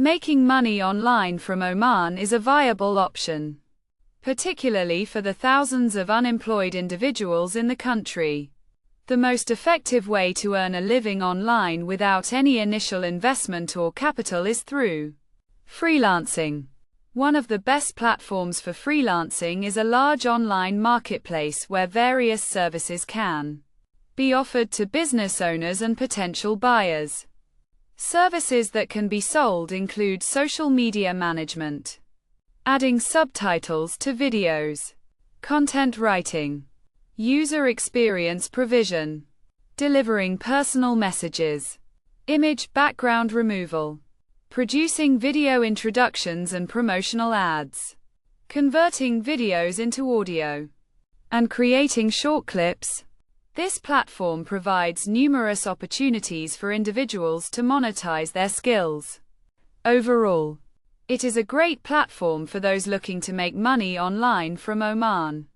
Making money online from Oman is a viable option, particularly for the thousands of unemployed individuals in the country. The most effective way to earn a living online without any initial investment or capital is through freelancing. One of the best platforms for freelancing is a large online marketplace where various services can be offered to business owners and potential buyers. Services that can be sold include social media management, adding subtitles to videos, content writing, user experience provision, delivering personal messages, image background removal, producing video introductions and promotional ads, converting videos into audio, and creating short clips. This platform provides numerous opportunities for individuals to monetize their skills. Overall, it is a great platform for those looking to make money online from Oman.